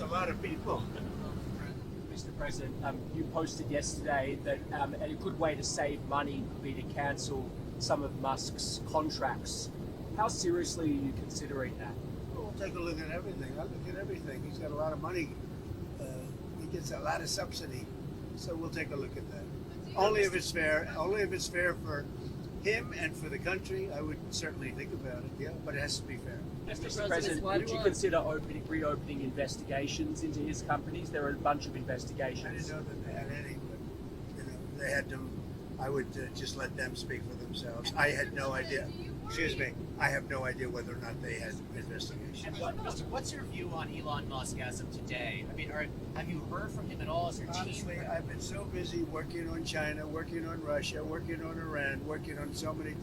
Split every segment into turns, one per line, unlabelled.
lot of people.
Mr. President, you posted yesterday that a good way to save money would be to cancel some of Musk's contracts. How seriously are you considering that?
We'll take a look at everything. I'll look at everything. He's got a lot of money. He gets a lot of subsidy. So we'll take a look at that. Only if it's fair. Only if it's fair for him and for the country. I would certainly think about it, yeah, but it has to be fair.
Mr. President, would you consider reopening investigations into his companies? There are a bunch of
I
investigations.
didn't know that they had any, but they had them. I would just let them speak for themselves. I had no idea. Excuse me. I have no idea whether or not they had investigations.
And what's your view on Elon Musk as of today? I mean, have you heard from him at all? Is your
Honestly,
team?
I've been so busy working on China, working on Russia, working on Iran, working on so many.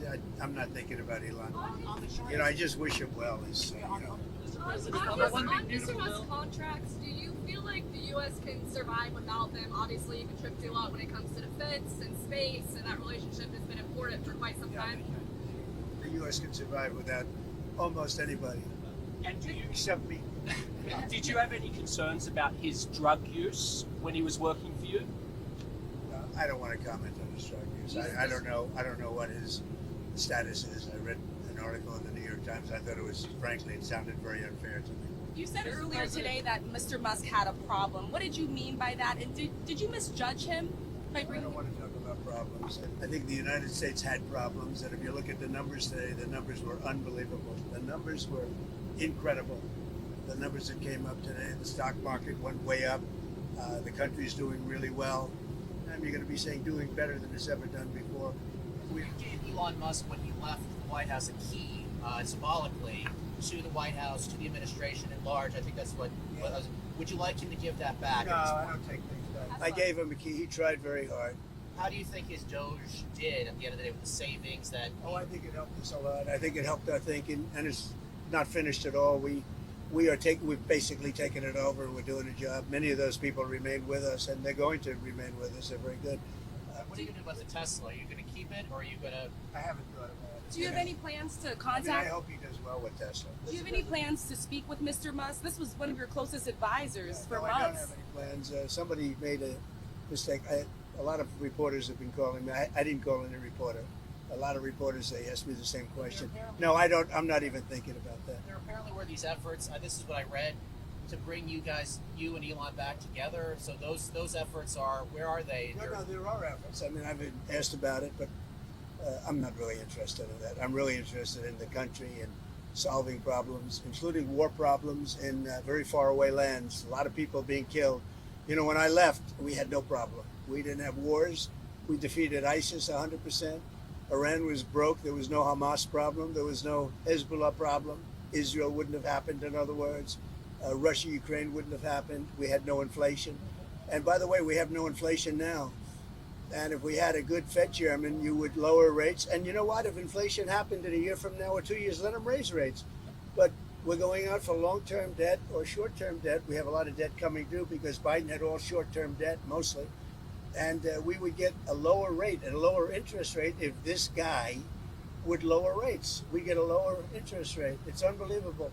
I'm not thinking about Elon. You know, I just wish him well.
On Mr. Musk's contracts, do you feel like the U.S. can survive without them? Obviously, you contribute a lot when it comes to defense and space, and that relationship has been important for quite some time.
The U.S. can survive without almost anybody,
And do you,
except me.
did you have any concerns about his drug use when he was working for you?
I don't want to comment on his drug use. I don't know. I don't know what his status is. I read an article in the New York Times. I thought it was, frankly, it sounded very unfair to me.
You said earlier today that Mr. Musk had a problem. What did you mean by that? And did you misjudge him by
I
bringing
don't want to talk about problems. I think the United States had problems, and if you look at the numbers today, the numbers were unbelievable. The numbers were incredible. The numbers that came up today, the stock market went way up. The country's doing really well. And you're going to be saying doing better than it's ever done before.
You gave Elon Musk, when he left the White House, a key, symbolically, to the White House, to the administration at large. I think that's what would you like him to give that back?
No, I don't take things back. I gave him a key. He tried very hard.
How do you think his Doge did at the end of the day with the savings that?
Oh, I think it helped us a lot. I think it helped our thinking, and it's not finished at all. We've basically taken it over, and we're doing a job. Many of those people remain with us, and they're going to remain with us. They're very good.
What are you going to do about the Tesla? Are you going to keep it, or are you going to?
I haven't thought about it.
Do you have any plans to
I
contact?
hope he does well with Tesla.
Do you have any plans to speak with Mr. Musk? This was one of your closest advisors for
No, I don't
months.
have any plans. Somebody made a mistake. A lot of reporters have been calling me. I didn't call any reporter. A lot of reporters, they asked me the same question. No, I don't. I'm not even thinking about that.
There apparently were these efforts. This is what I read, to bring you and Elon back together. So those efforts are, where are they?
No, there are efforts. I mean, I've been asked about it, but I'm not really interested in that. I'm really interested in the country and solving problems, including war problems in very far away lands. A lot of people being killed. You know, when I left, we had no problem. We didn't have wars. We defeated ISIS 100%. Iran was broke. There was no Hamas problem. There was no Hezbollah problem. Israel wouldn't have happened, in other words. Russia, Ukraine wouldn't have happened. We had no inflation. And by the way, we have no inflation now. And if we had a good Fed chairman, you would lower rates. And you know what? If inflation happened in a year from now or 2 years, let them raise rates. But we're going out for long-term debt or short-term debt. We have a lot of debt coming due because Biden had all short-term debt, mostly. And we would get a lower rate and a lower interest rate if this guy would lower rates. We get a lower interest rate. It's unbelievable.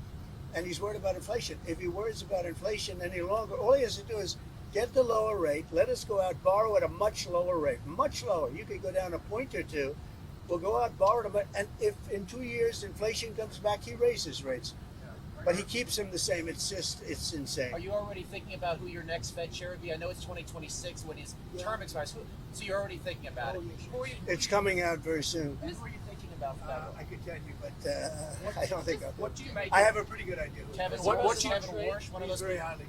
And he's worried about inflation. If he worries about inflation any longer, all he has to do is get the lower rate, let us go out, borrow at a much lower rate, much lower. You could go down a point or two. We'll go out, borrow them, and if in 2 years inflation comes back, he raises rates. But he keeps them the same. It's insane.
Are you already thinking about who your next Fed chair would be? I know it's 2026 when his term expires. So you're already thinking about it.
It's coming out very soon.
Who are you thinking about for that?
I could tell you, but I don't think
What do you make?
I have a pretty good idea.
Kevin
What do you-
Warsh, one of
He's
those
very
people?
highly